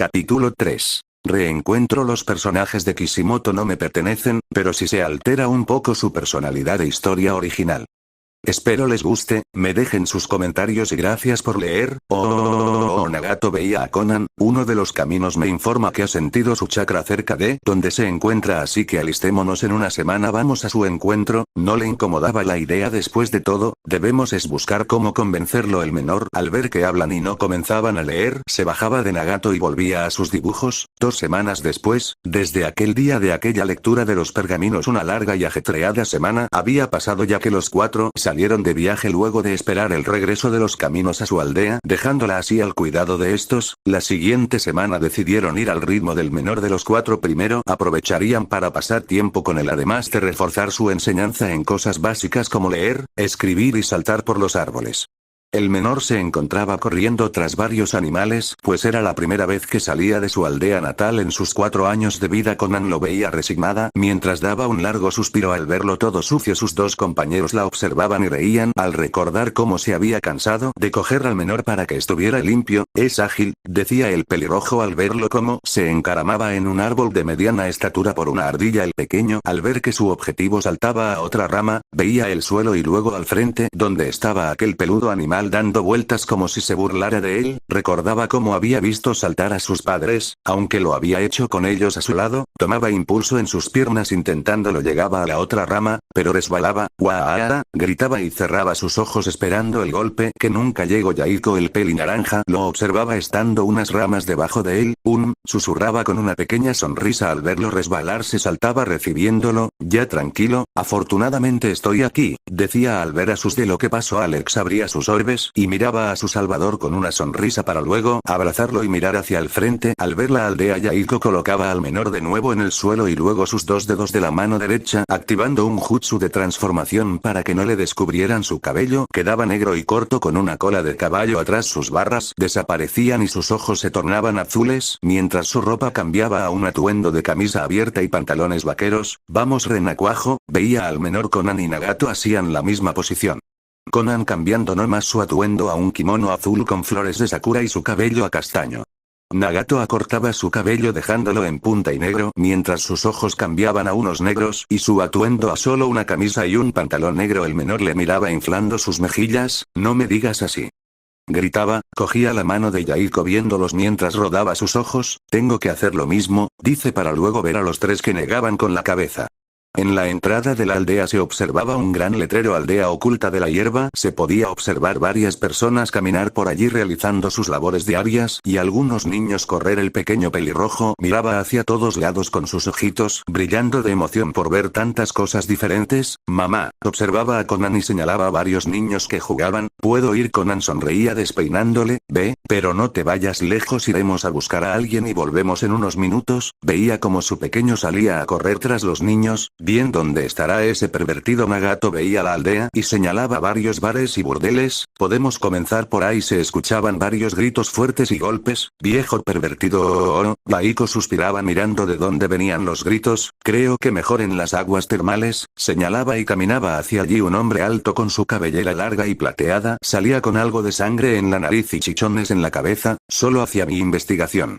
Capítulo 3. Reencuentro. Los personajes de Kishimoto no me pertenecen, pero sí se altera un poco su personalidad e historia original. Espero les guste, me dejen sus comentarios y gracias por leer. Nagato veía a Conan, uno de los caminos me informa que ha sentido su chakra cerca de donde se encuentra, así que alistémonos en una semana, vamos a su encuentro. No le incomodaba la idea, después de todo, debemos es buscar cómo convencerlo. El menor, al ver que hablan y no comenzaban a leer, se bajaba de Nagato y volvía a sus dibujos. 2 semanas después, desde aquel día de aquella lectura de los pergaminos, una larga y ajetreada semana había pasado ya que los 4 salieron de viaje luego de esperar el regreso de los caminos a su aldea, dejándola así al cuidado de estos. La siguiente semana decidieron ir al ritmo del menor de los 4. Primero aprovecharían para pasar tiempo con él, además de reforzar su enseñanza en cosas básicas como leer, escribir y saltar por los árboles. El menor se encontraba corriendo tras varios animales, pues era la primera vez que salía de su aldea natal en sus 4 años de vida. Conan lo veía resignada, mientras daba un largo suspiro al verlo todo sucio. Sus 2 compañeros la observaban y reían al recordar cómo se había cansado de coger al menor para que estuviera limpio. Es ágil, decía el pelirrojo al verlo cómo se encaramaba en un árbol de mediana estatura por una ardilla. El pequeño, al ver que su objetivo saltaba a otra rama, veía el suelo y luego al frente, donde estaba aquel peludo animal dando vueltas como si se burlara de él. Recordaba cómo había visto saltar a sus padres, aunque lo había hecho con ellos a su lado. Tomaba impulso en sus piernas intentándolo, llegaba a la otra rama, pero resbalaba. ¡Guau! Gritaba y cerraba sus ojos esperando el golpe que nunca llegó. Yaiko, el pelinaranja, lo observaba estando unas ramas debajo de él. Susurraba con una pequeña sonrisa al verlo resbalarse. Saltaba recibiéndolo. Ya tranquilo, afortunadamente estoy aquí, decía al ver a sus de lo que pasó. Alex abría sus orbes y miraba a su salvador con una sonrisa para luego abrazarlo y mirar hacia el frente. Al ver la aldea, Yaiko colocaba al menor de nuevo en el suelo y luego sus 2 dedos de la mano derecha, activando un jutsu de transformación para que no le descubrieran su cabello. Quedaba negro y corto con una cola de caballo atrás. Sus barras desaparecían y sus ojos se tornaban azules, mientras su ropa cambiaba a un atuendo de camisa abierta y pantalones vaqueros. Vamos renacuajo, veía al menor. Conan y Nagato hacían la misma posición. Conan cambiando no más su atuendo a un kimono azul con flores de sakura y su cabello a castaño. Nagato acortaba su cabello dejándolo en punta y negro, mientras sus ojos cambiaban a unos negros y su atuendo a solo una camisa y un pantalón negro. El menor le miraba inflando sus mejillas. No me digas así, gritaba. Cogía la mano de Yaiko viéndolos mientras rodaba sus ojos. Tengo que hacer lo mismo, dice para luego ver a los 3 que negaban con la cabeza. En la entrada de la aldea se observaba un gran letrero: aldea oculta de la hierba. Se podía observar varias personas caminar por allí realizando sus labores diarias, y algunos niños correr. El pequeño pelirrojo miraba hacia todos lados con sus ojitos brillando de emoción por ver tantas cosas diferentes. Mamá, observaba a Conan y señalaba a varios niños que jugaban. ¿Puedo ir? Conan sonreía despeinándole. Ve, pero no te vayas lejos, iremos a buscar a alguien y volvemos en unos minutos. Veía como su pequeño salía a correr tras los niños. Bien, ¿dónde estará ese pervertido? Nagato veía la aldea y señalaba varios bares y burdeles. Podemos comenzar por ahí. Se escuchaban varios gritos fuertes y golpes. Viejo pervertido. Yaiko suspiraba mirando de dónde venían los gritos. Creo que mejor en las aguas termales, señalaba y caminaba hacia allí. Un hombre alto con su cabellera larga y plateada salía con algo de sangre en la nariz y chichones en la cabeza. Solo hacia mi investigación,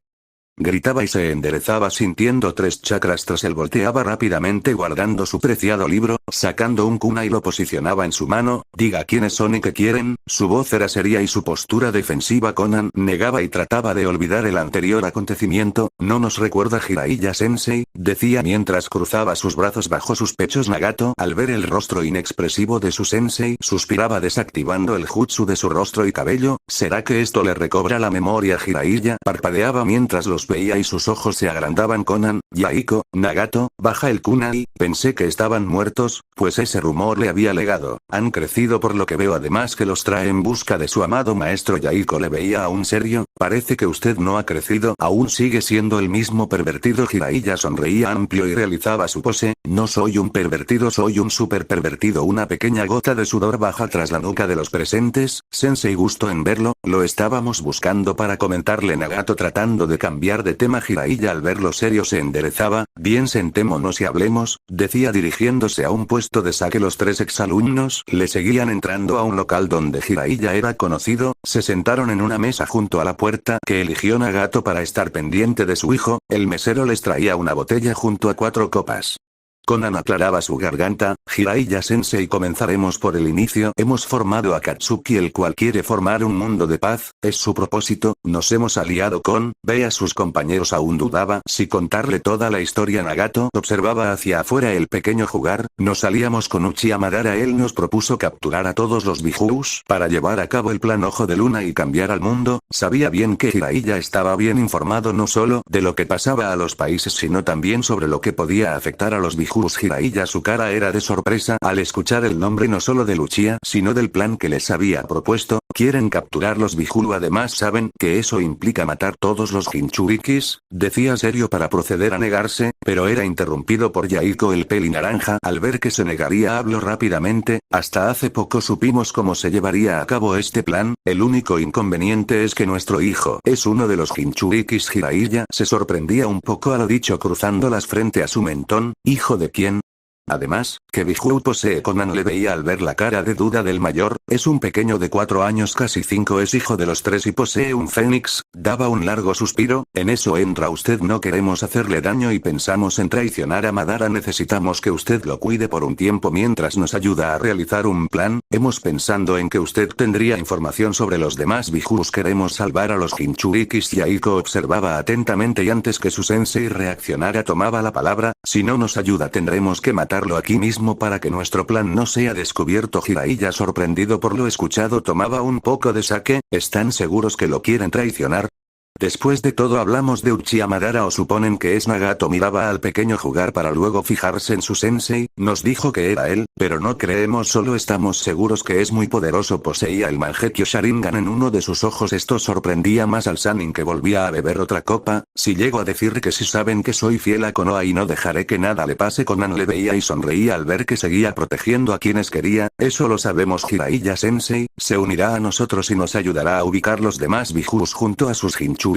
gritaba y se enderezaba sintiendo 3 chakras tras él. Volteaba rápidamente guardando su preciado libro, sacando un kunai y lo posicionaba en su mano. Diga quiénes son y qué quieren. Su voz era seria y su postura defensiva. Conan negaba y trataba de olvidar el anterior acontecimiento. No nos recuerda Jiraiya sensei, decía mientras cruzaba sus brazos bajo sus pechos. Nagato, al ver el rostro inexpresivo de su sensei, suspiraba desactivando el jutsu de su rostro y cabello. ¿Será que esto le recobra la memoria? Jiraiya parpadeaba mientras los veía y sus ojos se agrandaban. Conan, Yaiko, Nagato, baja el kunai. Pensé que estaban muertos, pues ese rumor le había legado. Han crecido por lo que veo, además que los trae en busca de su amado maestro. Yaiko le veía aún serio. Parece que usted no ha crecido, aún sigue siendo el mismo pervertido. Jiraiya sonreía amplio y realizaba su pose. No soy un pervertido, soy un super pervertido. Una pequeña gota de sudor baja tras la nuca de los presentes. Sensei, gusto en verlo, lo estábamos buscando para comentarle. Nagato tratando de cambiar de tema. Jiraiya al verlo serio se enderezó aderezaba. Bien, sentémonos y hablemos, decía dirigiéndose a un puesto de saque. Los 3 exalumnos le seguían entrando a un local donde Jiraiya era conocido. Se sentaron en una mesa junto a la puerta que eligió Nagato para estar pendiente de su hijo. El mesero les traía una botella junto a 4 copas. Conan aclaraba su garganta. Jiraiya-sensei, comenzaremos por el inicio. Hemos formado a Katsuki, el cual quiere formar un mundo de paz, es su propósito. Nos hemos aliado con, ve a sus compañeros. Aún dudaba si contarle toda la historia. Nagato observaba hacia afuera el pequeño jugar. Nos aliamos con Uchiha Madara. Él nos propuso capturar a todos los Bijous para llevar a cabo el plan Ojo de Luna y cambiar al mundo. Sabía bien que Jiraiya estaba bien informado no solo de lo que pasaba a los países, sino también sobre lo que podía afectar a los Bijous. Jiraiya, su cara era de sorpresa al escuchar el nombre no solo de Uchiha, sino del plan que les había propuesto. Quieren capturar los Bijuu. Además saben que eso implica matar todos los Jinchurikis, decía serio para proceder a negarse, pero era interrumpido por Yaiko el peli naranja. Al ver que se negaría habló rápidamente. Hasta hace poco supimos cómo se llevaría a cabo este plan. El único inconveniente es que nuestro hijo es uno de los Jinchurikis. Jiraiya se sorprendía un poco a lo dicho, cruzándolas frente a su mentón. ¿Hijo de quién? Además, ¿qué Bijuu posee? Conan le veía al ver la cara de duda del mayor. Es un pequeño de 4 años, casi 5, es hijo de los 3 y posee un fénix. Daba un largo suspiro. En eso entra usted. No queremos hacerle daño y pensamos en traicionar a Madara. Necesitamos que usted lo cuide por un tiempo mientras nos ayuda a realizar un plan. Hemos pensado en que usted tendría información sobre los demás Bijuu. Queremos salvar a los Jinchurikis. Yaiko observaba atentamente y antes que su sensei reaccionara tomaba la palabra. Si no nos ayuda tendremos que matarlo aquí mismo para que nuestro plan no sea descubierto. Jiraiya, sorprendido por lo escuchado, tomaba un poco de sake. ¿Están seguros que lo quieren traicionar? Después de todo hablamos de Uchiha Madara o suponen que es Nagato. Miraba al pequeño jugar para luego fijarse en su sensei. Nos dijo que era él, pero no creemos, solo estamos seguros que es muy poderoso. Poseía el Mangekyo Sharingan en uno de sus ojos. Esto sorprendía más al Sannin, que volvía a beber otra copa. Si llego a decir que si saben que soy fiel a Konoha y no dejaré que nada le pase. Conan le veía y sonreía al ver que seguía protegiendo a quienes quería. Eso lo sabemos. Jiraiya sensei se unirá a nosotros y nos ayudará a ubicar los demás Bijous junto a sus Jinchurikis.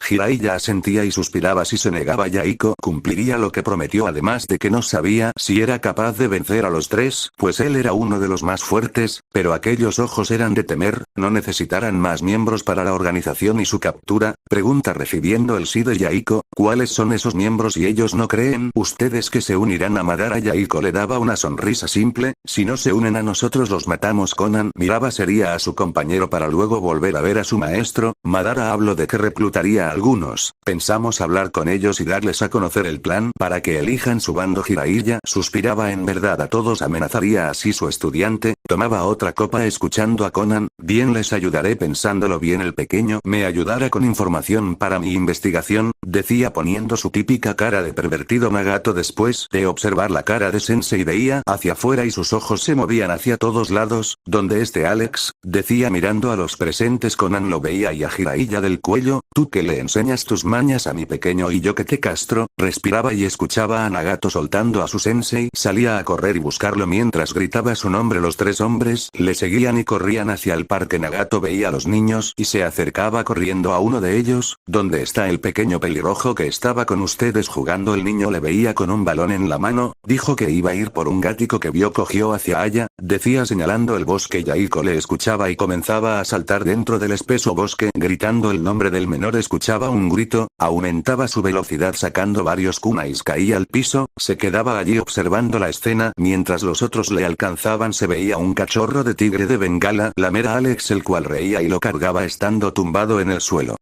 Jiraiya asentía y suspiraba. Si se negaba, Yaiko cumpliría lo que prometió, además de que no sabía si era capaz de vencer a los 3, pues él era uno de los más fuertes, pero aquellos ojos eran de temer. No necesitarán más miembros para la organización y su captura. Pregunta recibiendo el sí de Yaiko. ¿Cuáles son esos miembros? Y ellos no creen ustedes que se unirán a Madara. Yaiko le daba una sonrisa simple. Si no se unen a nosotros los matamos. Conan miraba seria a su compañero para luego volver a ver a su maestro. Madara habló de que reclutaría a algunos. Pensamos hablar con ellos y darles a conocer el plan para que elijan su bando. Jiraiya suspiraba. En verdad a todos amenazaría así. Su estudiante tomaba otra copa escuchando a Conan. Bien, les ayudaré. Pensándolo bien, el pequeño me ayudará con información para mi investigación, decía poniendo su típica cara de pervertido. Nagato, después de observar la cara de Sensei, veía hacia afuera y sus ojos se movían hacia todos lados. ¿Dónde esté Alex?, decía mirando a los presentes. Conan lo veía y a Jiraiya del cuello. Tú que le enseñas tus mañas a mi pequeño y yo que te castro. Respiraba y escuchaba a Nagato soltando a su sensei. Salía a correr y buscarlo mientras gritaba su nombre. Los 3 hombres le seguían y corrían hacia el parque. Nagato veía a los niños y se acercaba corriendo a uno de ellos. ¿Dónde está el pequeño pelirrojo que estaba con ustedes jugando? El niño le veía con un balón en la mano. Dijo que iba a ir por un gático que vio. Cogió hacia allá, decía señalando el bosque. Yaiko le escuchaba y comenzaba a saltar dentro del espeso bosque gritando el nombre del menor. Escuchaba un grito, aumentaba su velocidad sacando varios kunais. Caía al piso, se quedaba allí observando la escena. Mientras los otros le alcanzaban se veía un cachorro de tigre de Bengala lamer a Alex, el cual reía y lo cargaba estando tumbado en el suelo.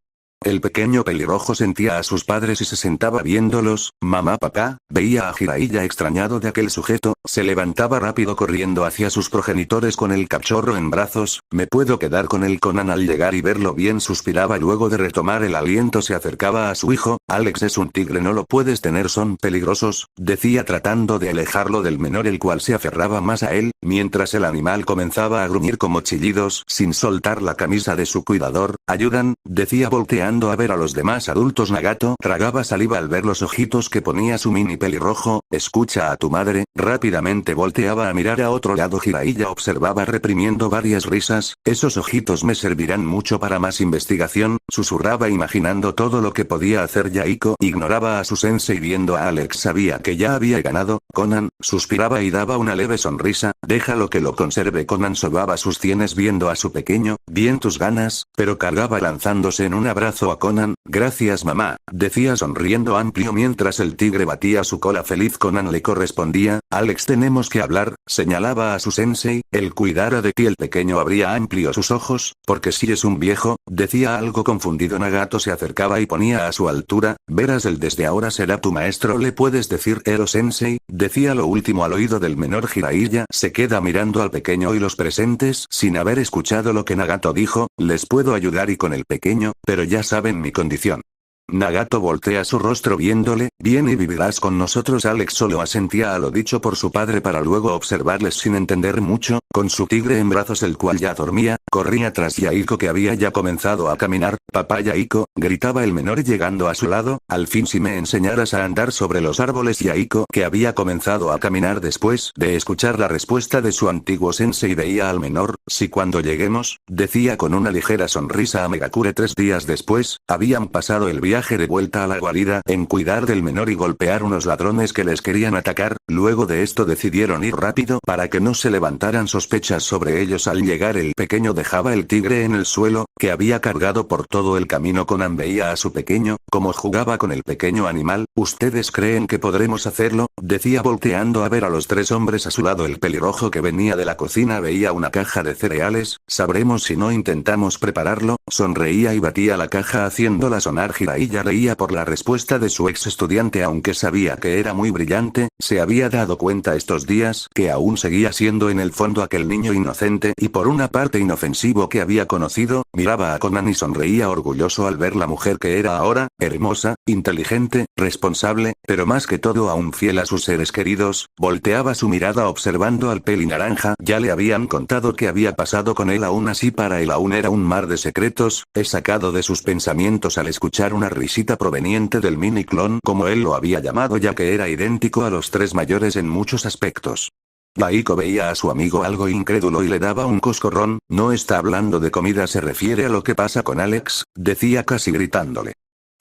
El pequeño pelirrojo sentía a sus padres y se sentaba viéndolos. Mamá, papá, veía a Jiraiya extrañado de aquel sujeto, se levantaba rápido corriendo hacia sus progenitores con el cachorro en brazos. ¿Me puedo quedar con él? Conan al llegar y verlo bien suspiraba. Luego de retomar el aliento se acercaba a su hijo. Alex es un tigre, no lo puedes tener, son peligrosos, decía tratando de alejarlo del menor, el cual se aferraba más a él, mientras el animal comenzaba a gruñir como chillidos sin soltar la camisa de su cuidador. Ayudan, decía volteando a ver a los demás adultos. Nagato tragaba saliva al ver los ojitos que ponía su mini pelirrojo. Escucha a tu madre. Rápidamente volteaba a mirar a otro lado. Jiraiya observaba reprimiendo varias risas. Esos ojitos me servirán mucho para más investigación. susurraba imaginando todo lo que podía hacer Yaiko. Ignoraba a su sensei viendo a Alex. Sabía que ya había ganado. Conan suspiraba y daba una leve sonrisa. Déjalo que lo conserve. Conan sobaba sus sienes viendo a su pequeño. Bien tus ganas, pero cargaba lanzándose en un abrazo a Conan. Gracias mamá, decía sonriendo amplio mientras el tigre batía su cola feliz. Conan le correspondía. Alex tenemos que hablar, señalaba a su sensei, él cuidara de ti. El pequeño abría amplio sus ojos, porque si es un viejo, decía algo confundido. Nagato se acercaba y ponía a su altura, verás él desde ahora será tu maestro. Le puedes decir Ero sensei, decía lo último al oído del menor. Jiraiya se queda mirando al pequeño y los presentes sin haber escuchado lo que Nagato dijo. Les puedo ayudar y con el pequeño, pero ya saben mi condición. Nagato voltea su rostro viéndole, bien y vivirás con nosotros. Alex solo asentía a lo dicho por su padre para luego observarles sin entender mucho, con su tigre en brazos el cual ya dormía, corría tras Yaiko que había ya comenzado a caminar. Papá Yaiko, gritaba el menor llegando a su lado, al fin si me enseñaras a andar sobre los árboles. Yaiko que había comenzado a caminar después de escuchar la respuesta de su antiguo sensei veía al menor, si cuando lleguemos, decía con una ligera sonrisa a Megakure. 3 días después, habían pasado el viaje de vuelta a la guarida en cuidar del menor y golpear unos ladrones que les querían atacar. Luego de esto decidieron ir rápido para que no se levantaran sospechas sobre ellos. Al llegar el pequeño dejaba el tigre en el suelo, que había cargado por todo el camino. Conan veía a su pequeño, como jugaba con el pequeño animal. ¿Ustedes creen que podremos hacerlo?, decía volteando a ver a los 3 hombres a su lado. El pelirrojo que venía de la cocina veía una caja de cereales. Sabremos si no intentamos prepararlo, sonreía y batía la caja haciéndola sonar. Jiraiya reía por la respuesta de su ex estudiante aunque sabía que era muy brillante, se había dado cuenta estos días que aún seguía siendo en el fondo aquel niño inocente y por una parte inofensivo que había conocido. Miraba a Conan y sonreía orgulloso al ver la mujer que era ahora, hermosa, inteligente, responsable, pero más que todo aún fiel a sus seres queridos. Volteaba su mirada observando al peli naranja. Ya le habían contado qué había pasado con él, aún así para él aún era un mar de secretos. Es sacado de sus pensamientos al escuchar una risita proveniente del mini clon como él lo había llamado ya que era idéntico a los 3 mayores en muchos aspectos. Yaiko veía a su amigo algo incrédulo y le daba un coscorrón. No está hablando de comida, se refiere a lo que pasa con Alex, decía casi gritándole.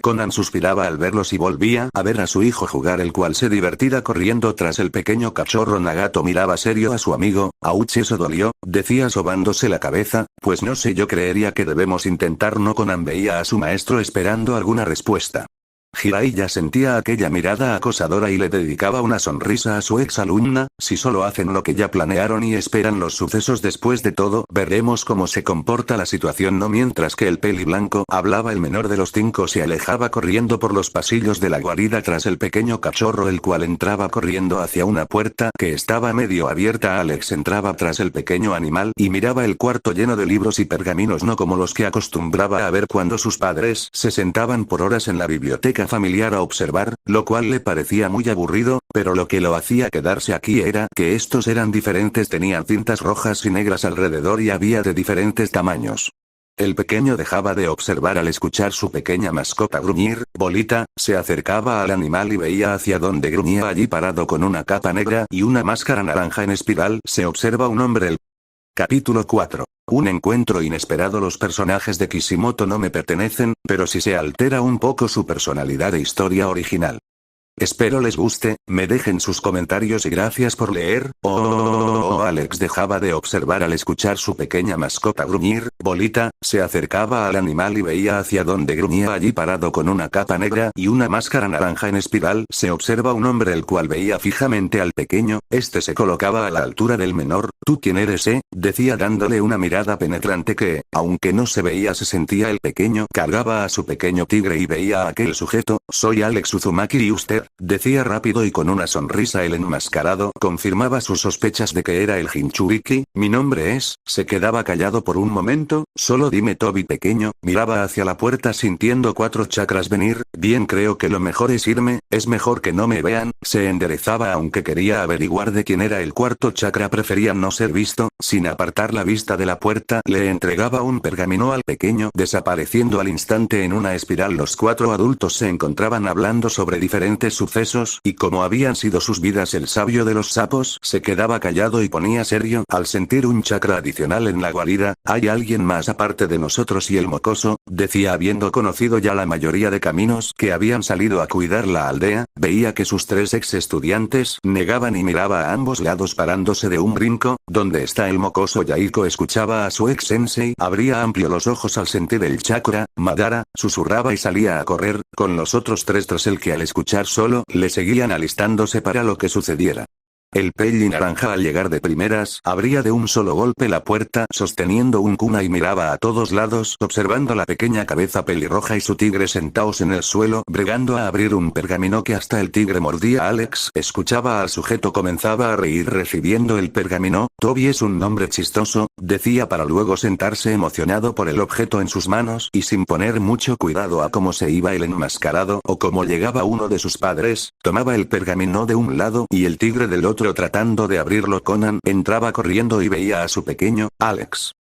Conan suspiraba al verlos y volvía a ver a su hijo jugar, el cual se divertía corriendo tras el pequeño cachorro. Nagato miraba serio a su amigo. Ouch, eso dolió, decía sobándose la cabeza, pues no sé, yo creería que debemos intentar. No. Conan veía a su maestro esperando alguna respuesta. Jiraiya sentía aquella mirada acosadora y le dedicaba una sonrisa a su ex alumna. Si solo hacen lo que ya planearon y esperan los sucesos después de todo, veremos cómo se comporta la situación. No. Mientras que el peli blanco hablaba, el menor de los 5 se alejaba corriendo por los pasillos de la guarida tras el pequeño cachorro, el cual entraba corriendo hacia una puerta que estaba medio abierta. Alex entraba tras el pequeño animal y miraba el cuarto lleno de libros y pergaminos, no como los que acostumbraba a ver cuando sus padres se sentaban por horas en la biblioteca familiar a observar, lo cual le parecía muy aburrido, pero lo que lo hacía quedarse aquí era que estos eran diferentes, tenían cintas rojas y negras alrededor y había de diferentes tamaños. El pequeño dejaba de observar al escuchar su pequeña mascota gruñir. Bolita se acercaba al animal y veía hacia donde gruñía. Allí parado con una capa negra y una máscara naranja en espiral se observa un hombre. Capítulo 4. Un encuentro inesperado. Los personajes de Kishimoto no me pertenecen, pero sí se altera un poco su personalidad e historia original. Espero les guste, me dejen sus comentarios y gracias por leer. Alex dejaba de observar al escuchar su pequeña mascota gruñir. Bolita se acercaba al animal y veía hacia donde gruñía. Allí parado con una capa negra y una máscara naranja en espiral se observa un hombre, el cual veía fijamente al pequeño. Este se colocaba a la altura del menor. ¿Tú quién eres, decía dándole una mirada penetrante que, aunque no se veía, se sentía. El pequeño cargaba a su pequeño tigre y veía a aquel sujeto. Soy Alex Uzumaki y usted, decía rápido y con una sonrisa. El enmascarado confirmaba sus sospechas de que era el Jinchuriki. Mi nombre es. Se quedaba callado por un momento. Solo dime. Toby pequeño miraba hacia la puerta sintiendo 4 chakras venir. Bien, creo que lo mejor es irme, es mejor que no me vean. Se enderezaba aunque quería averiguar de quién era el 4 chakra, prefería no ser visto. Sin apartar la vista de la puerta, le entregaba un pergamino al pequeño, desapareciendo al instante en una espiral. Los 4 adultos se encontraban hablando sobre diferentes sucesos y cómo habían sido sus vidas. El sabio de los sapos se quedaba callado y ponía ponía serio al sentir un chakra adicional en la guarida. Hay alguien más aparte de nosotros y el mocoso, decía habiendo conocido ya la mayoría de caminos que habían salido a cuidar la aldea. Veía que sus 3 ex estudiantes negaban y miraba a ambos lados parándose de un brinco. ¿Dónde está el mocoso? Yaiko escuchaba a su ex sensei, abría amplio los ojos al sentir el chakra. Madara, susurraba y salía a correr, con los otros 3 tras el que al escuchar solo, le seguían alistándose para lo que sucediera. El peli naranja al llegar de primeras, abría de un solo golpe la puerta sosteniendo un kuna y miraba a todos lados observando la pequeña cabeza pelirroja y su tigre sentados en el suelo bregando a abrir un pergamino que hasta el tigre mordía. Alex escuchaba al sujeto comenzaba a reír recibiendo el pergamino. Toby es un nombre chistoso, decía para luego sentarse emocionado por el objeto en sus manos y sin poner mucho cuidado a cómo se iba el enmascarado o cómo llegaba uno de sus padres, tomaba el pergamino de un lado y el tigre del otro tratando de abrirlo. Conan entraba corriendo y veía a su pequeño, Alex.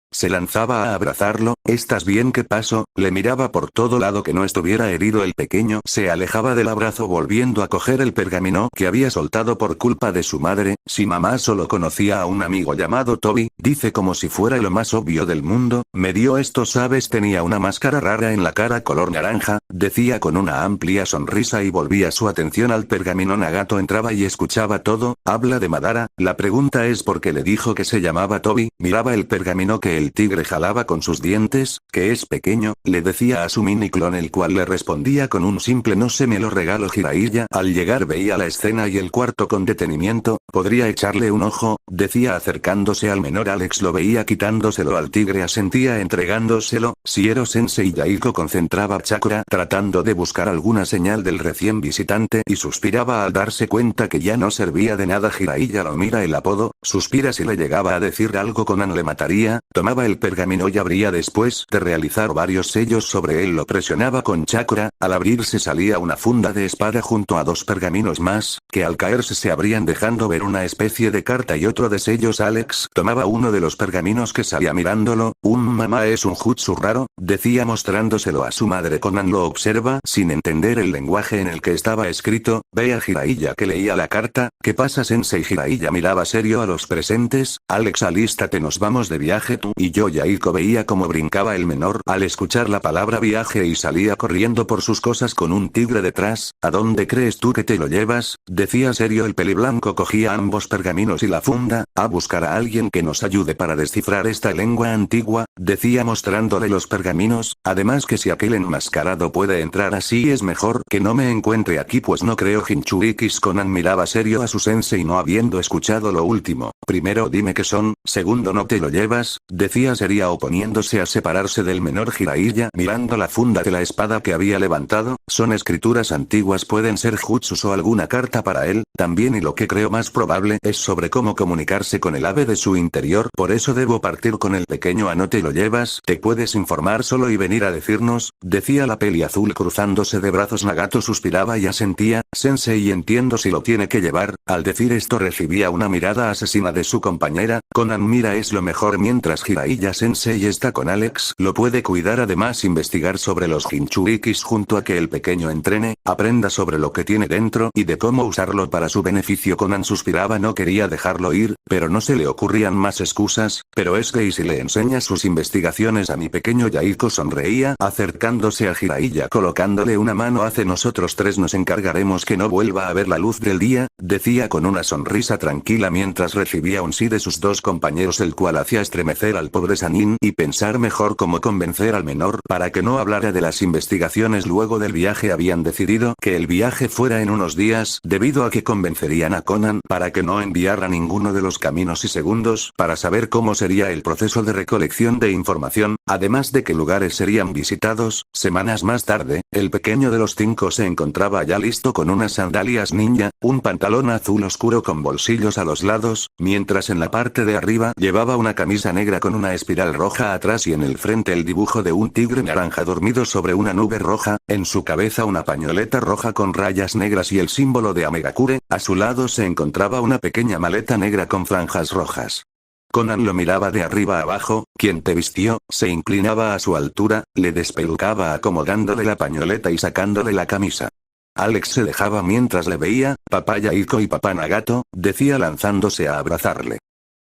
Se lanzaba a abrazarlo. ¿Estás bien? ¿Qué pasó? Le miraba por todo lado que no estuviera herido. El pequeño se alejaba del abrazo volviendo a coger el pergamino que había soltado por culpa de su madre. Si mamá solo conocía a un amigo llamado Toby, dice como si fuera lo más obvio del mundo, me dio esto sabes tenía una máscara rara en la cara color naranja, decía con una amplia sonrisa y volvía su atención al pergamino. Nagato entraba y escuchaba todo. Habla de Madara, la pregunta es por qué le dijo que se llamaba Toby. Miraba el pergamino que el tigre jalaba con sus dientes, que es pequeño, le decía a su mini clon el cual le respondía con un simple no se me lo regalo. Jiraiya al llegar veía la escena y el cuarto con detenimiento, podría echarle un ojo, decía acercándose al menor. Alex lo veía quitándoselo al tigre asentía entregándoselo. Siero Sensei Yaiko concentraba chakra tratando de buscar alguna señal del recién visitante y suspiraba al darse cuenta que ya no servía de nada. Jiraiya lo mira el apodo, suspira si le llegaba a decir algo Conan le mataría. Tomaba el pergamino y abría después de realizar varios sellos sobre él lo presionaba con chakra, al abrirse salía una funda de espada junto a 2 pergaminos más, que al caerse se abrían dejando ver una especie de carta y otro de sellos. Alex tomaba uno de los pergaminos que salía mirándolo, mamá es un jutsu raro, decía mostrándoselo a su madre. Conan lo observa sin entender el lenguaje en el que estaba escrito, ve a Jiraiya que leía la carta, ¿qué pasa sensei? Jiraiya miraba serio a los presentes, Alex alístate nos vamos de viaje tú y yo. Yaiko veía cómo brincaba el menor al escuchar la palabra viaje y salía corriendo por sus cosas con un tigre detrás. ¿A dónde crees tú que te lo llevas? Decía serio el peliblanco cogía ambos pergaminos y la funda, a buscar a alguien que nos ayude para descifrar esta lengua antigua, decía mostrándole los pergaminos, además que si aquel enmascarado puede entrar así es mejor que no me encuentre aquí pues no creo. Jinchurikis. Conan miraba serio a su sensei no habiendo escuchado lo último, primero dime qué son, segundo no te lo llevas, decía seria oponiéndose a separarse del menor. Jiraiya mirando la funda de la espada que había levantado, son escrituras antiguas pueden ser jutsus o alguna carta para él, también y lo que creo más probable es sobre cómo comunicarse con el ave de su interior por eso debo partir con el pequeño. No te lo llevas, te puedes informar solo y venir a decirnos, decía la peli azul cruzándose de brazos. Nagato suspiraba y asentía, sensei entiendo si lo tiene que llevar, al decir esto recibía una mirada asesina de su compañera, Conan mira es lo mejor mientras Jiraiya sensei está con Alex lo puede cuidar además investigar sobre los Jinchurikis junto a que el pequeño entrene, aprenda sobre lo que tiene dentro y de cómo usarlo para su beneficio. Conan suspiraba no quería dejarlo ir, pero no se le ocurrían más excusas, pero es que y si le enseña sus investigaciones a mi pequeño. Yaiko sonreía acercándose a Jiraiya colocándole una mano hace nosotros 3 nos encargaremos que no vuelva a ver la luz del día, decía con una sonrisa tranquila mientras recibía un sí de sus 2 compañeros el cual hacía estremecer al pobre Sanin y pensar mejor cómo convencer al menor para que no hablara de las investigaciones. Luego del viaje habían decidido que el viaje fuera en unos días debido a que convencerían a Conan para que no enviara ninguno de los caminos y segundos para saber cómo sería el proceso de recolección de información, además de qué lugares serían visitados. Semanas más tarde, el pequeño de los 5 se encontraba ya listo con unas sandalias ninja, un pantalón azul oscuro con bolsillos a los lados, mientras en la parte de arriba llevaba una camisa negra con una espiral roja atrás y en el frente el dibujo de un tigre naranja dormido sobre una nube roja, en su cabeza una pañoleta roja con rayas negras y el símbolo de Amegakure, a su lado se encontraba una pequeña maleta negra con franjas rojas. Conan lo miraba de arriba abajo, quien te vistió, se inclinaba a su altura, le despelucaba acomodándole la pañoleta y sacándole la camisa. Alex se dejaba mientras le veía, papá Yaiko y papá Nagato, decía lanzándose a abrazarle.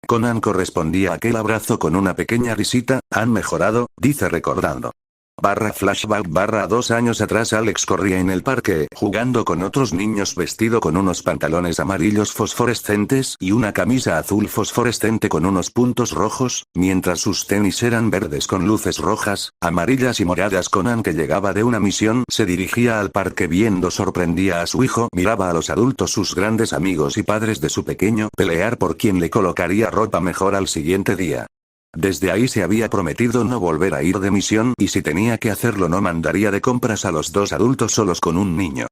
Conan correspondía a aquel abrazo con una pequeña risita. Han mejorado, dice recordando. Flashback 2 años atrás Alex corría en el parque, jugando con otros niños vestido con unos pantalones amarillos fosforescentes y una camisa azul fosforescente con unos puntos rojos, mientras sus tenis eran verdes con luces rojas, amarillas y moradas. Conan, que llegaba de una misión, se dirigía al parque viendo sorprendía a su hijo, miraba a los adultos, sus grandes amigos y padres de su pequeño, pelear por quien le colocaría ropa mejor al siguiente día. Desde ahí se había prometido no volver a ir de misión y si tenía que hacerlo no mandaría de compras a los dos adultos solos con un niño.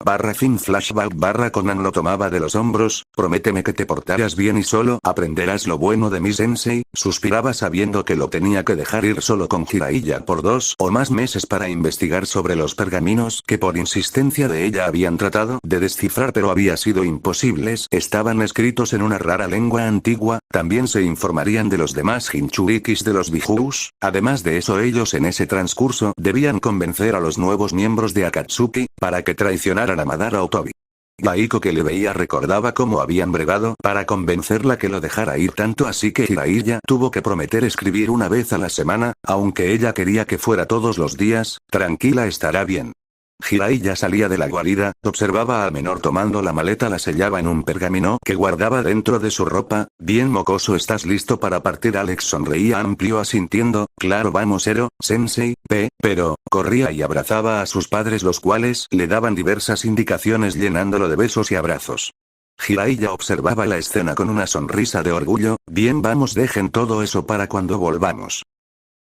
Flashback Conan lo tomaba de los hombros. Prométeme que te portarás bien y solo aprenderás lo bueno de mi sensei. Suspiraba sabiendo que lo tenía que dejar ir solo con Jiraiya por 2 o más meses para investigar sobre los pergaminos que por insistencia de ella habían tratado de descifrar pero había sido imposibles. Estaban escritos en una rara lengua antigua. También se informarían de los demás Jinchurikis de los Bijous. Además de eso, ellos en ese transcurso debían convencer a los nuevos miembros de Akatsuki para que traicionaran a Madara Otobi. Baiko, que le veía, recordaba cómo habían bregado para convencerla que lo dejara ir tanto así que Jiraiya tuvo que prometer escribir una vez a la semana, aunque ella quería que fuera todos los días. Tranquila, estará bien. Jiraiya salía de la guarida, observaba al menor tomando la maleta, la sellaba en un pergamino que guardaba dentro de su ropa. Bien, mocoso, ¿estás listo para partir? Alex sonreía amplio asintiendo. Claro, vamos, sensei, pero, corría y abrazaba a sus padres, los cuales le daban diversas indicaciones llenándolo de besos y abrazos. Jiraiya observaba la escena con una sonrisa de orgullo. Bien, vamos, dejen todo eso para cuando volvamos.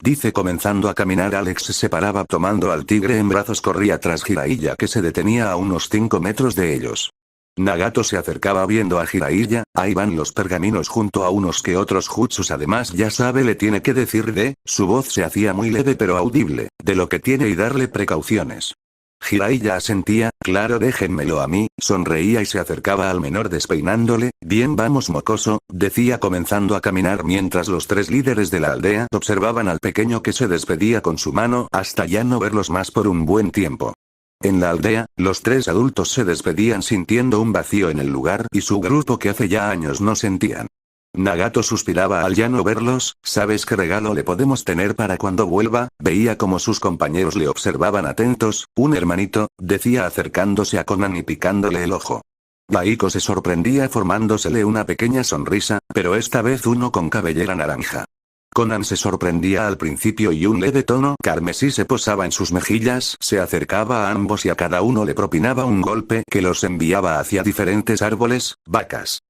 Dice comenzando a caminar. Alex se paraba tomando al tigre en brazos, corría tras Jiraiya, que se detenía a unos 5 metros de ellos. Nagato se acercaba viendo a Jiraiya. Ahí van los pergaminos junto a unos que otros jutsus, además ya sabe, le tiene que decir su voz se hacía muy leve pero audible, de lo que tiene y darle precauciones. Jiraiya asentía. Claro, déjenmelo a mí. Sonreía y se acercaba al menor despeinándole. Bien, vamos, mocoso, decía comenzando a caminar mientras los 3 líderes de la aldea observaban al pequeño que se despedía con su mano hasta ya no verlos más por un buen tiempo. En la aldea, los 3 adultos se despedían sintiendo un vacío en el lugar y su grupo que hace ya años no sentían. Nagato suspiraba al ya no verlos. ¿Sabes qué regalo le podemos tener para cuando vuelva? Veía como sus compañeros le observaban atentos. Un hermanito, decía acercándose a Conan y picándole el ojo. Baiko se sorprendía formándosele una pequeña sonrisa, pero esta vez uno con cabellera naranja. Conan se sorprendía al principio y un leve tono carmesí se posaba en sus mejillas. Se acercaba a ambos y a cada uno le propinaba un golpe que los enviaba hacia diferentes árboles, vacas.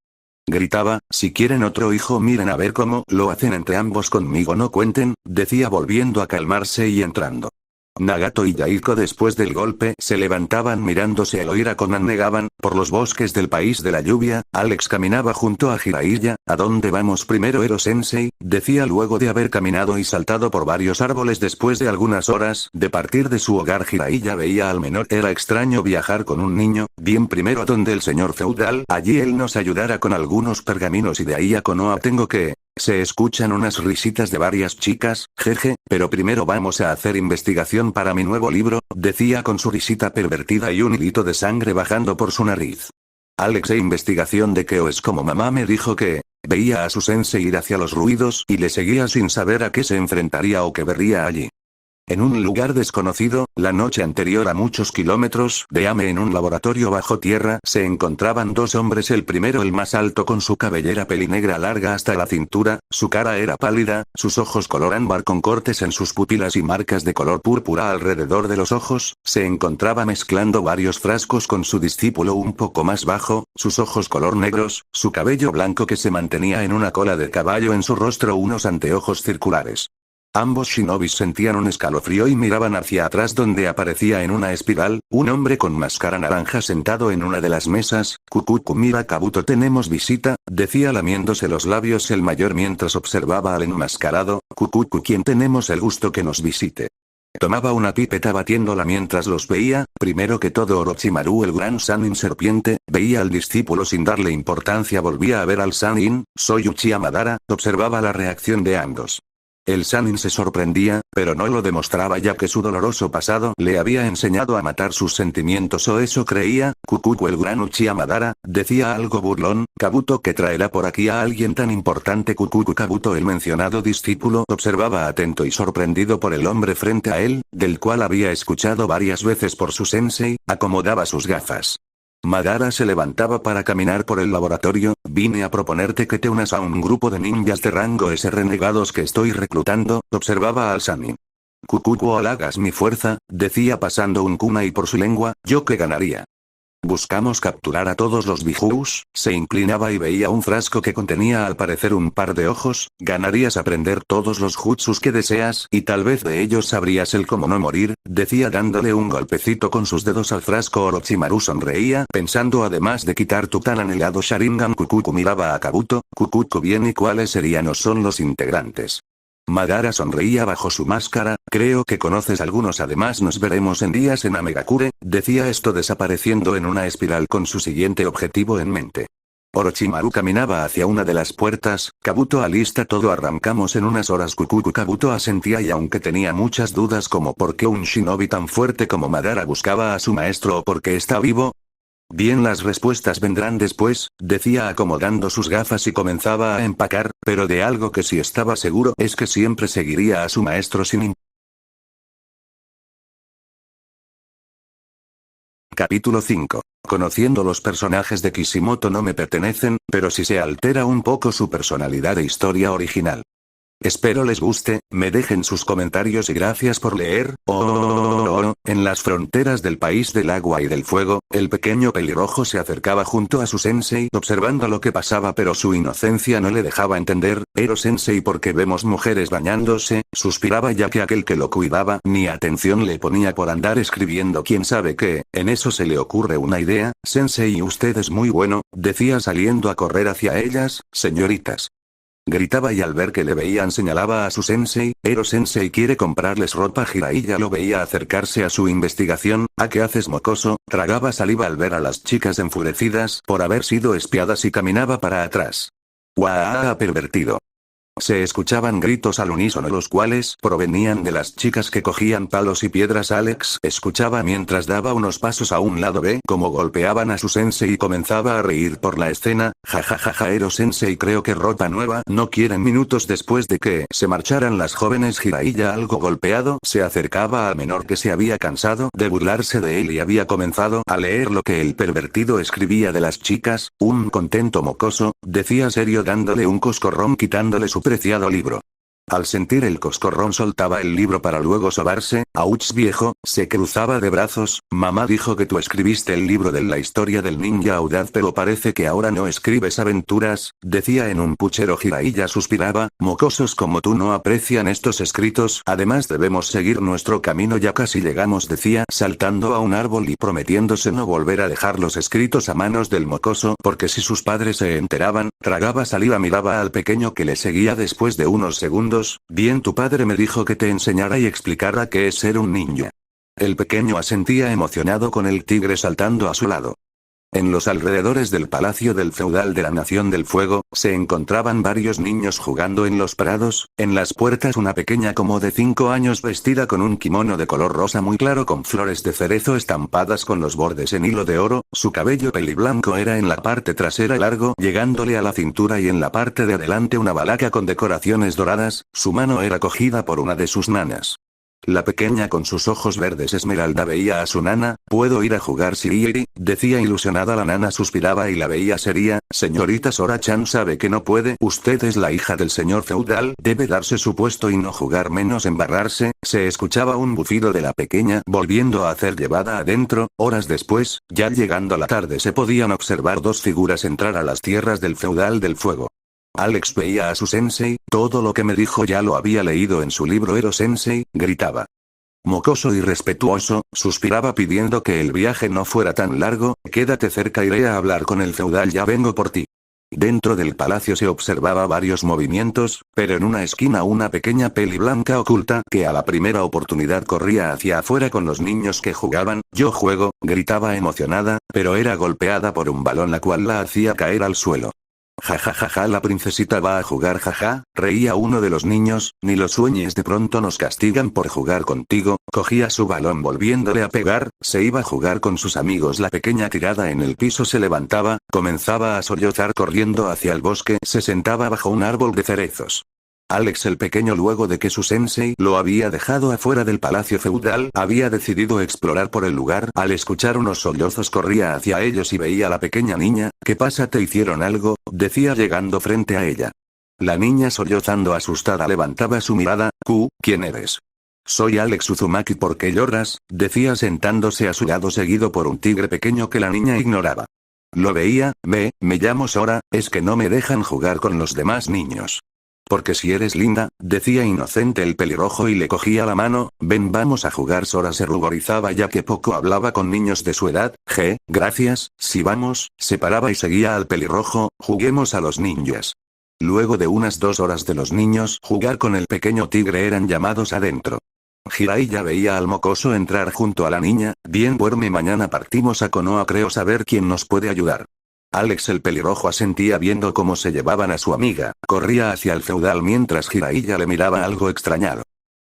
Gritaba, si quieren otro hijo miren a ver cómo lo hacen entre ambos, conmigo no cuenten, decía volviendo a calmarse y entrando. Nagato y Yaiko después del golpe se levantaban mirándose. Al oír a Conan negaban. Por los bosques del país de la lluvia, Alex caminaba junto a Jiraiya. ¿A dónde vamos primero, Sensei? Decía luego de haber caminado y saltado por varios árboles. Después de algunas horas de partir de su hogar, Jiraiya veía al menor. Era extraño viajar con un niño. Bien, primero a donde el señor feudal, allí él nos ayudará con algunos pergaminos y de ahí a Konoha tengo que... Se escuchan unas risitas de varias chicas. Jeje, pero primero vamos a hacer investigación para mi nuevo libro, decía con su risita pervertida y un hilito de sangre bajando por su nariz. Alex, investigación de qué? O es como mamá me dijo que... Veía a su sensei ir hacia los ruidos y le seguía sin saber a qué se enfrentaría o qué vería allí. En un lugar desconocido, la noche anterior a muchos kilómetros de Ame, en un laboratorio bajo tierra, se encontraban 2 hombres. El primero, el más alto, con su cabellera pelinegra larga hasta la cintura, su cara era pálida, sus ojos color ámbar con cortes en sus pupilas y marcas de color púrpura alrededor de los ojos, se encontraba mezclando varios frascos con su discípulo un poco más bajo, sus ojos color negros, su cabello blanco que se mantenía en una cola de caballo, en su rostro unos anteojos circulares. Ambos shinobis sentían un escalofrío y miraban hacia atrás donde aparecía en una espiral, un hombre con máscara naranja sentado en una de las mesas. Kukuku, mira Kabuto, tenemos visita, decía lamiéndose los labios el mayor mientras observaba al enmascarado. Kukuku, ¿quién tenemos el gusto que nos visite? Tomaba una pipeta batiéndola mientras los veía. Primero que todo, Orochimaru, el gran Sannin serpiente, veía al discípulo sin darle importancia. Volvía a ver al Sannin, soy Uchiha Madara, observaba la reacción de ambos. El Sannin se sorprendía, pero no lo demostraba ya que su doloroso pasado le había enseñado a matar sus sentimientos o eso creía. Kukuku el gran Uchiha Madara, decía algo burlón, Kabuto que traerá por aquí a alguien tan importante. Kukuku Kabuto el mencionado discípulo observaba atento y sorprendido por el hombre frente a él, del cual había escuchado varias veces por su sensei, acomodaba sus gafas. Madara se levantaba para caminar por el laboratorio. Vine a proponerte que te unas a un grupo de ninjas de rango S renegados que estoy reclutando, observaba al Sannin. Kukuku halagas mi fuerza, decía pasando un kunai por su lengua, yo que ganaría. Buscamos capturar a todos los bijus, se inclinaba y veía un frasco que contenía al parecer un par de ojos, ganarías aprender todos los jutsus que deseas y tal vez de ellos sabrías el cómo no morir, decía dándole un golpecito con sus dedos al frasco. Orochimaru sonreía pensando además de quitar tu tan anhelado Sharingan. Kukuku miraba a Kabuto, Kukuku bien y cuáles serían o son los integrantes. Madara sonreía bajo su máscara, creo que conoces algunos además nos veremos en días en Amegakure, decía esto desapareciendo en una espiral con su siguiente objetivo en mente. Orochimaru caminaba hacia una de las puertas, Kabuto alista todo arrancamos en unas horas. Kukuku Kabuto asentía y aunque tenía muchas dudas como por qué un shinobi tan fuerte como Madara buscaba a su maestro o por qué está vivo. Bien, las respuestas vendrán después, decía acomodando sus gafas y comenzaba a empacar, pero de algo que sí estaba seguro es que siempre seguiría a su maestro sin Capítulo 5. Conociendo los personajes de Kishimoto no me pertenecen, pero sí se altera un poco su personalidad e historia original. Espero les guste, me dejen sus comentarios y gracias por leer. En las fronteras del país del agua y del fuego, el pequeño pelirrojo se acercaba junto a su sensei observando lo que pasaba pero su inocencia no le dejaba entender. Ero sensei, porque vemos mujeres bañándose, suspiraba ya que aquel que lo cuidaba ni atención le ponía por andar escribiendo quién sabe qué. En eso se le ocurre una idea, sensei usted es muy bueno, decía saliendo a correr hacia ellas, señoritas. Gritaba y al ver que le veían señalaba a su sensei, Ero sensei quiere comprarles ropa. Jiraiya lo veía acercarse a su investigación, ¿a qué haces mocoso? Tragaba saliva al ver a las chicas enfurecidas por haber sido espiadas y caminaba para atrás. ¡Guau, pervertido! Se escuchaban gritos al unísono los cuales provenían de las chicas que cogían palos y piedras. Alex escuchaba mientras daba unos pasos a un lado. Ve cómo golpeaban a su sensei y comenzaba a reír por la escena. Jajajaja, Ero sensei creo que ropa nueva no quieren. Minutos después de que se marcharan las jóvenes, Jiraiya algo golpeado se acercaba al menor que se había cansado de burlarse de él y había comenzado a leer lo que el pervertido escribía de las chicas. Un contento mocoso, decía serio dándole un coscorrón quitándole su preciado libro. Al sentir el coscorrón soltaba el libro para luego sobarse. Auch viejo, se cruzaba de brazos, mamá dijo que tú escribiste el libro de la historia del ninja audaz pero parece que ahora no escribes aventuras, decía en un puchero. Jiraiya suspiraba, mocosos como tú no aprecian estos escritos, además debemos seguir nuestro camino ya casi llegamos, decía saltando a un árbol y prometiéndose no volver a dejar los escritos a manos del mocoso porque si sus padres se enteraban. Tragaba saliva, miraba al pequeño que le seguía después de unos segundos. Bien, tu padre me dijo que te enseñara y explicara qué es ser un ninja. El pequeño asentía emocionado con el tigre saltando a su lado. En los alrededores del palacio del feudal de la Nación del Fuego, se encontraban varios niños jugando en los prados, en las puertas una pequeña como de 5 años vestida con un kimono de color rosa muy claro con flores de cerezo estampadas con los bordes en hilo de oro, su cabello peliblanco era en la parte trasera largo llegándole a la cintura y en la parte de adelante una balaca con decoraciones doradas, su mano era cogida por una de sus nanas. La pequeña con sus ojos verdes esmeralda veía a su nana, ¿puedo ir a jugar Shirieri? Decía ilusionada. La nana suspiraba y la veía seria, señorita Sora-chan sabe que no puede, usted es la hija del señor feudal, debe darse su puesto y no jugar menos embarrarse. Se escuchaba un bufido de la pequeña volviendo a hacer llevada adentro. Horas después, ya llegando la tarde se podían observar dos figuras entrar a las tierras del feudal del fuego. Alex veía a su sensei, todo lo que me dijo ya lo había leído en su libro. Ero sensei, gritaba. Mocoso y respetuoso, suspiraba pidiendo que el viaje no fuera tan largo, quédate cerca, iré a hablar con el feudal, ya vengo por ti. Dentro del palacio se observaba varios movimientos, pero en una esquina una pequeña peli blanca oculta que a la primera oportunidad corría hacia afuera con los niños que jugaban. Yo juego, gritaba emocionada, pero era golpeada por un balón la cual la hacía caer al suelo. Jajajaja, la princesita va a jugar, jaja, reía uno de los niños, ni lo sueñes, de pronto nos castigan por jugar contigo. Cogía su balón volviéndole a pegar, se iba a jugar con sus amigos. La pequeña tirada en el piso se levantaba, comenzaba a sollozar corriendo hacia el bosque, se sentaba bajo un árbol de cerezos. Alex el pequeño, luego de que su sensei lo había dejado afuera del palacio feudal, había decidido explorar por el lugar. Al escuchar unos sollozos corría hacia ellos y veía a la pequeña niña. ¿Qué pasa? ¿Te hicieron algo?, decía llegando frente a ella. La niña, sollozando asustada, levantaba su mirada. ¿Quién eres? Soy Alex Uzumaki. ¿Por qué lloras?, decía sentándose a su lado seguido por un tigre pequeño que la niña ignoraba. Lo veía. Me llamo Sora, es que no me dejan jugar con los demás niños. Porque si eres linda, decía inocente el pelirrojo y le cogía la mano. Ven, vamos a jugar. Sora se ruborizaba ya que poco hablaba con niños de su edad. Gracias, sí vamos, se paraba y seguía al pelirrojo. Juguemos a los ninjas. Luego de unas 2 horas de los niños jugar con el pequeño tigre eran llamados adentro. Jiraiya veía al mocoso entrar junto a la niña. Bien, duerme, mañana partimos a Konoha, creo saber quién nos puede ayudar. Alex el pelirrojo asentía viendo cómo se llevaban a su amiga. Corría hacia el feudal mientras Jiraiya le miraba algo extrañado.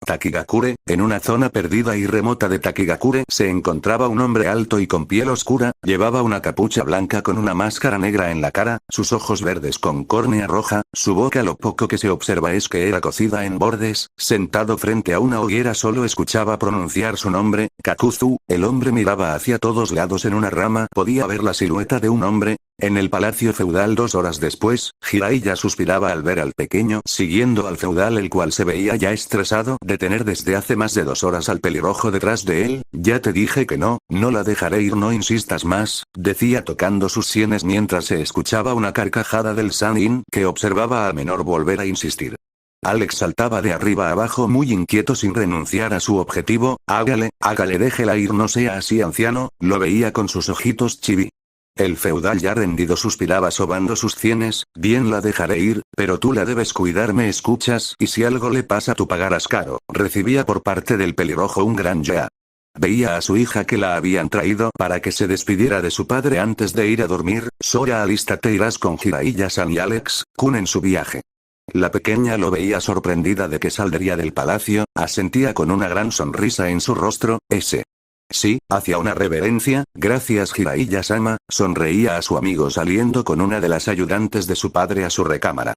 Takigakure, en una zona perdida y remota de Takigakure se encontraba un hombre alto y con piel oscura, llevaba una capucha blanca con una máscara negra en la cara, sus ojos verdes con córnea roja, su boca, lo poco que se observa es que era cocida en bordes. Sentado frente a una hoguera solo escuchaba pronunciar su nombre, Kakuzu. El hombre miraba hacia todos lados en una rama, podía ver la silueta de un hombre. En el palacio feudal 2 horas después, Jiraiya suspiraba al ver al pequeño siguiendo al feudal, el cual se veía ya estresado de tener desde hace más de 2 horas al pelirrojo detrás de él. Ya te dije que no la dejaré ir, no insistas más, decía tocando sus sienes mientras se escuchaba una carcajada del Sanin, que observaba al menor volver a insistir. Alex saltaba de arriba a abajo muy inquieto sin renunciar a su objetivo. Hágale, déjela ir, no sea así, anciano, lo veía con sus ojitos chibi. El feudal ya rendido suspiraba sobando sus sienes. Bien, la dejaré ir, pero tú la debes cuidar, ¿me escuchas? Y si algo le pasa tú pagarás caro. Recibía por parte del pelirrojo un gran ya. Veía a su hija que la habían traído para que se despidiera de su padre antes de ir a dormir. Sora, alístate, irás con Jiraiya-san y Alex-kun en su viaje. La pequeña lo veía sorprendida de que saldría del palacio, asentía con una gran sonrisa en su rostro. Sí, hacía una reverencia. Gracias, Jiraiya-sama, sonreía a su amigo saliendo con una de las ayudantes de su padre a su recámara.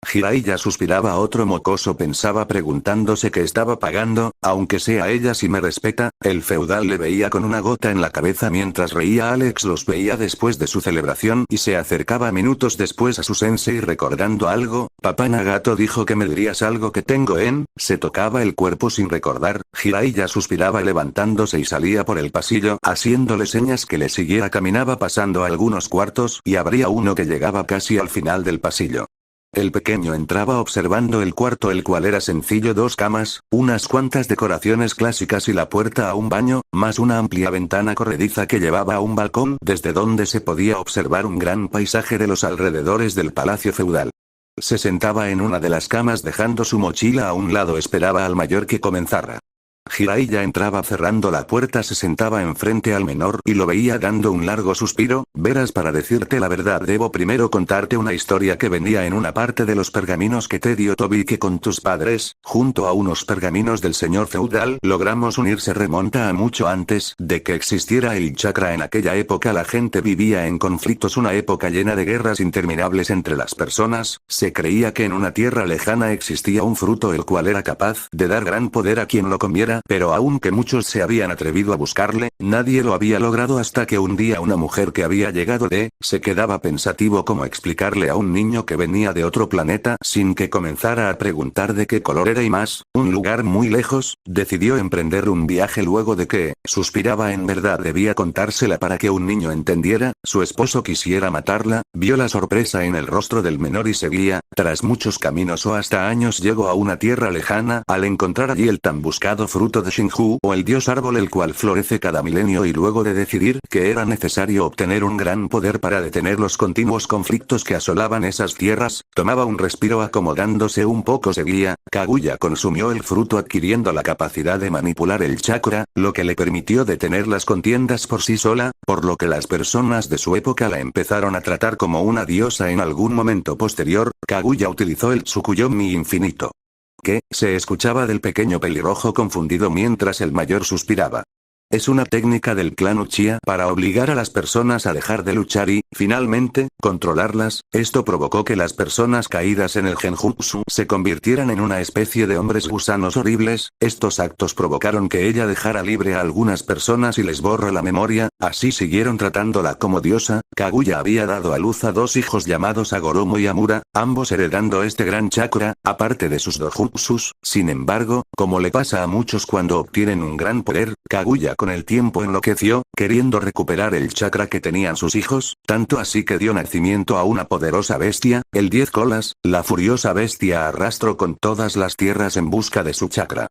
Jiraiya suspiraba. Otro mocoso pensaba preguntándose qué estaba pagando, aunque sea ella si me respeta. El feudal le veía con una gota en la cabeza mientras reía. Alex los veía después de su celebración y se acercaba minutos después a su sensei recordando algo. Papá Nagato dijo que me dirías algo que tengo en... Se tocaba el cuerpo sin recordar. Jiraiya suspiraba levantándose y salía por el pasillo haciéndole señas que le siguiera. Caminaba pasando algunos cuartos y abría uno que llegaba casi al final del pasillo. El pequeño entraba observando el cuarto, el cual era sencillo: 2 camas, unas cuantas decoraciones clásicas y la puerta a un baño, más una amplia ventana corrediza que llevaba a un balcón desde donde se podía observar un gran paisaje de los alrededores del palacio feudal. Se sentaba en una de las camas dejando su mochila a un lado, esperaba al mayor que comenzara. Jiraiya entraba cerrando la puerta, se sentaba enfrente al menor y lo veía dando un largo suspiro. Verás, para decirte la verdad debo primero contarte una historia que venía en una parte de los pergaminos que te dio Tobi, que con tus padres, junto a unos pergaminos del señor feudal, logramos unir. Se remonta a mucho antes de que existiera el chakra. En aquella época la gente vivía en conflictos, una época llena de guerras interminables entre las personas. Se creía que en una tierra lejana existía un fruto el cual era capaz de dar gran poder a quien lo comiera, pero aunque muchos se habían atrevido a buscarle, nadie lo había logrado hasta que un día una mujer que había llegado se quedaba pensativo cómo explicarle a un niño que venía de otro planeta sin que comenzara a preguntar de qué color era y más, un lugar muy lejos. Decidió emprender un viaje luego de que, suspiraba, en verdad debía contársela para que un niño entendiera. Su esposo quisiera matarla. Vio la sorpresa en el rostro del menor y seguía. Tras muchos caminos o hasta años llegó a una tierra lejana. Al encontrar allí el tan buscado fruto fruto de Shinju o el dios árbol el cual florece cada milenio, y luego de decidir que era necesario obtener un gran poder para detener los continuos conflictos que asolaban esas tierras, tomaba un respiro acomodándose un poco. Seguía, Kaguya consumió el fruto adquiriendo la capacidad de manipular el chakra, lo que le permitió detener las contiendas por sí sola, por lo que las personas de su época la empezaron a tratar como una diosa. En algún momento posterior, Kaguya utilizó el Tsukuyomi infinito. ¿Qué? Se escuchaba del pequeño pelirrojo confundido mientras el mayor suspiraba. Es una técnica del clan Uchiha para obligar a las personas a dejar de luchar y, finalmente, controlarlas. Esto provocó que las personas caídas en el genjutsu se convirtieran en una especie de hombres gusanos horribles. Estos actos provocaron que ella dejara libre a algunas personas y les borró la memoria, así siguieron tratándola como diosa. Kaguya había dado a luz a 2 hijos llamados Agoromo y Amura, ambos heredando este gran chakra, aparte de sus dojutsus. Sin embargo, como le pasa a muchos cuando obtienen un gran poder, Kaguya con el tiempo enloqueció, queriendo recuperar el chakra que tenían sus hijos, tanto así que dio nacimiento a una poderosa bestia, el 10 colas. La furiosa bestia arrastró con todas las tierras en busca de su chakra.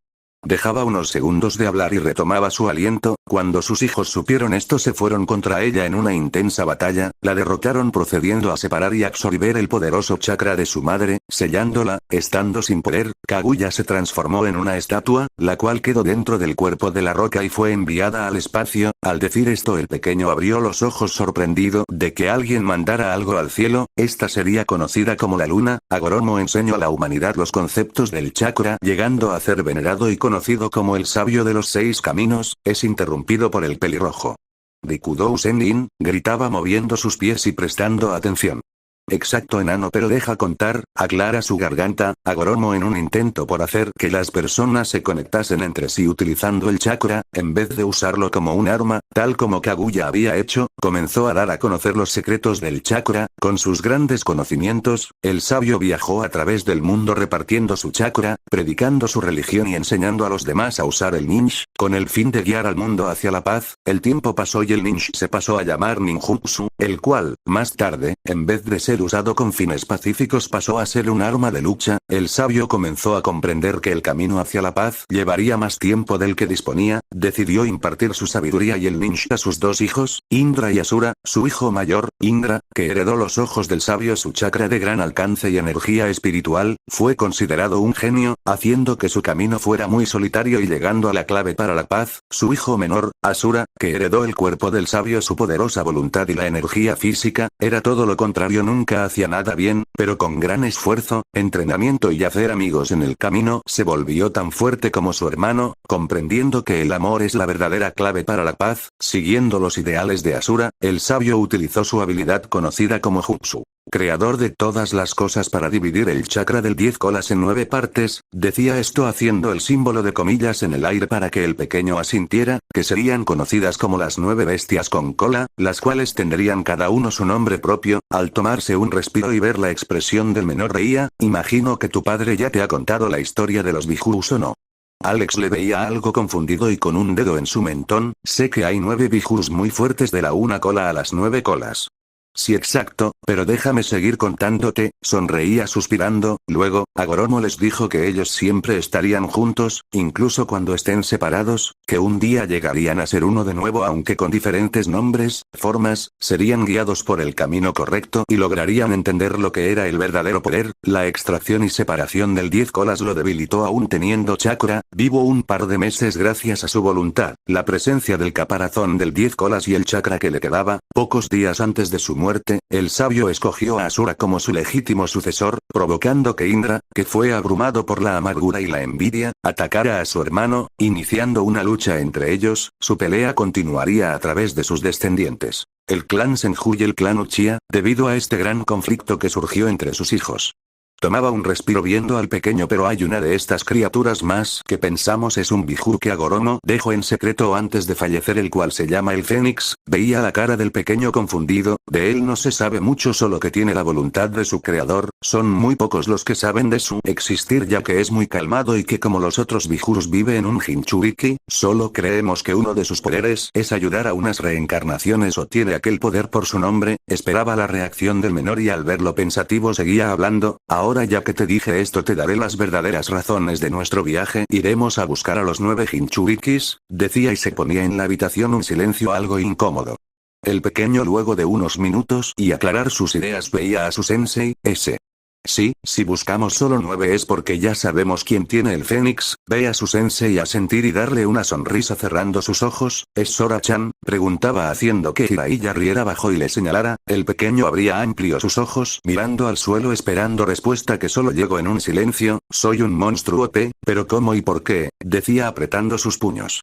Dejaba unos segundos de hablar y retomaba su aliento. Cuando sus hijos supieron esto, se fueron contra ella en una intensa batalla, la derrotaron procediendo a separar y absorber el poderoso chakra de su madre, sellándola. Estando sin poder, Kaguya se transformó en una estatua, la cual quedó dentro del cuerpo de la roca y fue enviada al espacio. Al decir esto, el pequeño abrió los ojos sorprendido de que alguien mandara algo al cielo. Esta sería conocida como la luna. Agoromo enseñó a la humanidad los conceptos del chakra, llegando a ser venerado y conocido como el sabio de los 6 caminos. Es interrumpido por el pelirrojo. Rikudou Sennin, gritaba moviendo sus pies y prestando atención. Exacto, enano, pero deja contar, aclara su garganta. Agoromo, en un intento por hacer que las personas se conectasen entre sí utilizando el chakra, en vez de usarlo como un arma, tal como Kaguya había hecho, comenzó a dar a conocer los secretos del chakra. Con sus grandes conocimientos, el sabio viajó a través del mundo repartiendo su chakra, predicando su religión y enseñando a los demás a usar el ninja, con el fin de guiar al mundo hacia la paz. El tiempo pasó y el ninja se pasó a llamar ninjutsu, el cual, más tarde, en vez de ser usado con fines pacíficos, pasó a ser un arma de lucha. El sabio comenzó a comprender que el camino hacia la paz llevaría más tiempo del que disponía, decidió impartir su sabiduría y el ninja a sus 2 hijos, Indra y Asura. Su hijo mayor, Indra, que heredó los ojos del sabio, su chakra de gran alcance y energía espiritual, fue considerado un genio, haciendo que su camino fuera muy solitario y llegando a la clave para la paz. Su hijo menor, Asura, que heredó el cuerpo del sabio, su poderosa voluntad y la energía física, era todo lo contrario, nunca hacía nada bien, pero con gran esfuerzo, entrenamiento y hacer amigos en el camino, se volvió tan fuerte como su hermano. Comprendiendo que el amor es la verdadera clave para la paz, siguiendo los ideales de Asura, el sabio utilizó su habilidad conocida como Jutsu, creador de todas las cosas, para dividir el chakra del 10 colas en 9 partes. Decía esto haciendo el símbolo de comillas en el aire para que el pequeño asintiera, que serían conocidas como las 9 bestias con cola, las cuales tendrían cada uno su nombre propio. Al tomarse un respiro y ver la expresión del menor, reía. Imagino que tu padre ya te ha contado la historia de los bijus, ¿o no? Alex le veía algo confundido y con un dedo en su mentón. Sé que hay 9 bijus muy fuertes, de la una cola a las 9 colas. Sí, exacto, pero déjame seguir contándote. Sonreía suspirando. Luego, Agoromo les dijo que ellos siempre estarían juntos, incluso cuando estén separados, que un día llegarían a ser uno de nuevo, aunque con diferentes nombres, formas, serían guiados por el camino correcto y lograrían entender lo que era el verdadero poder. La extracción y separación del 10 colas lo debilitó aún teniendo chakra, vivo un par de meses gracias a su voluntad, la presencia del caparazón del 10 colas y el chakra que le quedaba. Pocos días antes de su muerte, el sabio escogió a Asura como su legítimo sucesor, provocando que Indra, que fue abrumado por la amargura y la envidia, atacara a su hermano, iniciando una lucha entre ellos. Su pelea continuaría a través de sus descendientes, el clan Senju y el clan Uchiha, debido a este gran conflicto que surgió entre sus hijos. Tomaba un respiro viendo al pequeño, pero hay una de estas criaturas más que pensamos es un biju que Agoromo dejó en secreto antes de fallecer, el cual se llama el Fénix. Veía la cara del pequeño confundido. De él no se sabe mucho, solo que tiene la voluntad de su creador. Son muy pocos los que saben de su existir, ya que es muy calmado y que, como los otros bijus, vive en un Jinchuriki. Solo creemos que uno de sus poderes es ayudar a unas reencarnaciones o tiene aquel poder por su nombre. Esperaba la reacción del menor y al verlo pensativo seguía hablando. Ahora Ahora ya que te dije esto te daré las verdaderas razones de nuestro viaje. Iremos a buscar a los 9 Jinchurikis, decía y se ponía en la habitación un silencio algo incómodo. El pequeño luego de unos minutos y aclarar sus ideas veía a su sensei, ese. Sí, si buscamos solo 9 es porque ya sabemos quién tiene el Fénix. Ve a su sensei a sentir y darle una sonrisa cerrando sus ojos. ¿Es Sora-chan?, preguntaba haciendo que Jiraiya riera bajo y le señalara. El pequeño abría amplio sus ojos mirando al suelo esperando respuesta que solo llegó en un silencio. Soy un monstruo OP, pero ¿cómo y por qué?, decía apretando sus puños.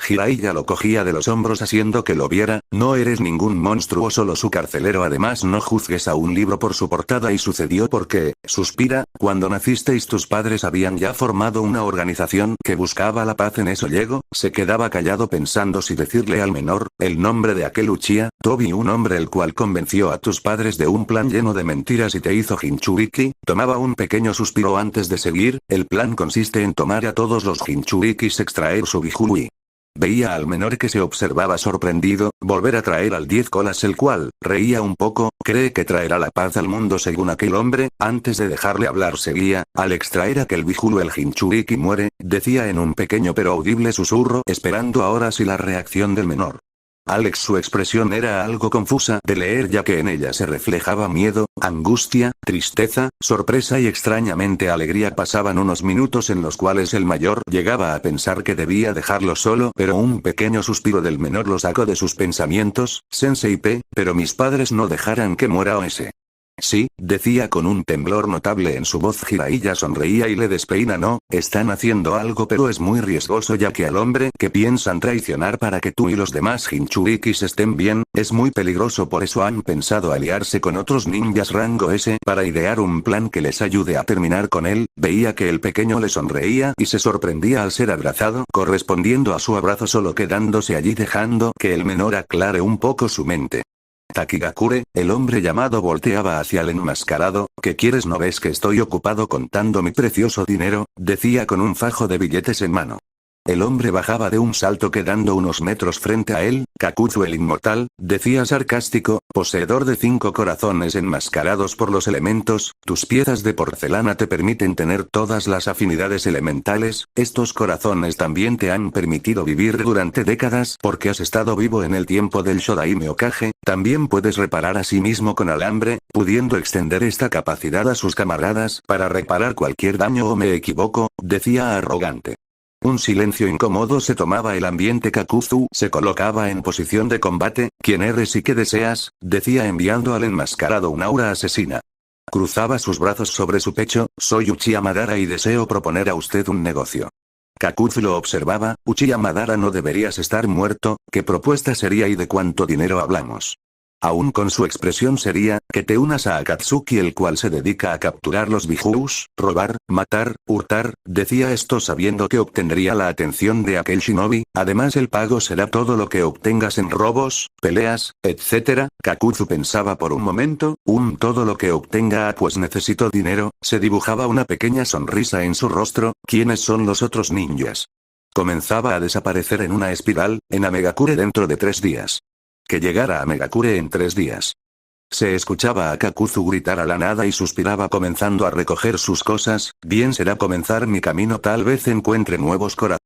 Jiraiya lo cogía de los hombros haciendo que lo viera. No eres ningún monstruo, solo su carcelero. Además no juzgues a un libro por su portada. Y sucedió porque, suspira, cuando nacisteis tus padres habían ya formado una organización que buscaba la paz. En eso llegó. Se quedaba callado pensando si decirle al menor el nombre de aquel Uchiha Tobi, un hombre el cual convenció a tus padres de un plan lleno de mentiras y te hizo Jinchuriki. Tomaba un pequeño suspiro antes de seguir. El plan consiste en tomar a todos los Jinchurikis, extraer su Bijului. Veía al menor que se observaba sorprendido, volver a traer al 10 colas el cual, reía un poco, cree que traerá la paz al mundo según aquel hombre. Antes de dejarle hablar seguía, al extraer aquel Bijulu el Jinchuriki muere, decía en un pequeño pero audible susurro, esperando ahora sí la reacción del menor. Alex, su expresión era algo confusa de leer ya que en ella se reflejaba miedo, angustia, tristeza, sorpresa y extrañamente alegría. Pasaban unos minutos en los cuales el mayor llegaba a pensar que debía dejarlo solo, pero un pequeño suspiro del menor lo sacó de sus pensamientos. Sensei P, pero mis padres no dejarán que muera ese. Sí, decía con un temblor notable en su voz. Jiraiya sonreía y le despeina. No, están haciendo algo pero es muy riesgoso ya que al hombre que piensan traicionar para que tú y los demás Jinchurikis estén bien, es muy peligroso. Por eso han pensado aliarse con otros ninjas rango S para idear un plan que les ayude a terminar con él. Veía que el pequeño le sonreía y se sorprendía al ser abrazado, correspondiendo a su abrazo solo quedándose allí dejando que el menor aclare un poco su mente. Takigakure, el hombre llamado, volteaba hacia el enmascarado. ¿Qué quieres? ¿No ves que estoy ocupado contando mi precioso dinero?, decía con un fajo de billetes en mano. El hombre bajaba de un salto quedando unos metros frente a él. Kakuzu el inmortal, decía sarcástico, poseedor de 5 corazones enmascarados por los elementos, tus piezas de porcelana te permiten tener todas las afinidades elementales. Estos corazones también te han permitido vivir durante décadas porque has estado vivo en el tiempo del Shodaime Hokage. También puedes reparar a sí mismo con alambre, pudiendo extender esta capacidad a sus camaradas para reparar cualquier daño. ¿O me equivoco?, decía arrogante. Un silencio incómodo se tomaba el ambiente. Kakuzu se colocaba en posición de combate. ¿Quién eres y qué deseas?, decía enviando al enmascarado un aura asesina. Cruzaba sus brazos sobre su pecho. Soy Uchiha Madara y deseo proponer a usted un negocio. Kakuzu lo observaba. Uchiha Madara, no deberías estar muerto. ¿Qué propuesta sería y de cuánto dinero hablamos? Aún con su expresión seria, que te unas a Akatsuki, el cual se dedica a capturar los bijus, robar, matar, hurtar, decía esto sabiendo que obtendría la atención de aquel shinobi. Además el pago será todo lo que obtengas en robos, peleas, etc. Kakuzu pensaba por un momento, todo lo que obtenga. Pues necesito dinero. Se dibujaba una pequeña sonrisa en su rostro. ¿Quiénes son los otros ninjas? Comenzaba a desaparecer en una espiral, en Amegakure dentro de 3 días. Que llegara a Megakure en 3 días. Se escuchaba a Kakuzu gritar a la nada y suspiraba comenzando a recoger sus cosas. Bien, será comenzar mi camino, tal vez encuentre nuevos corazones.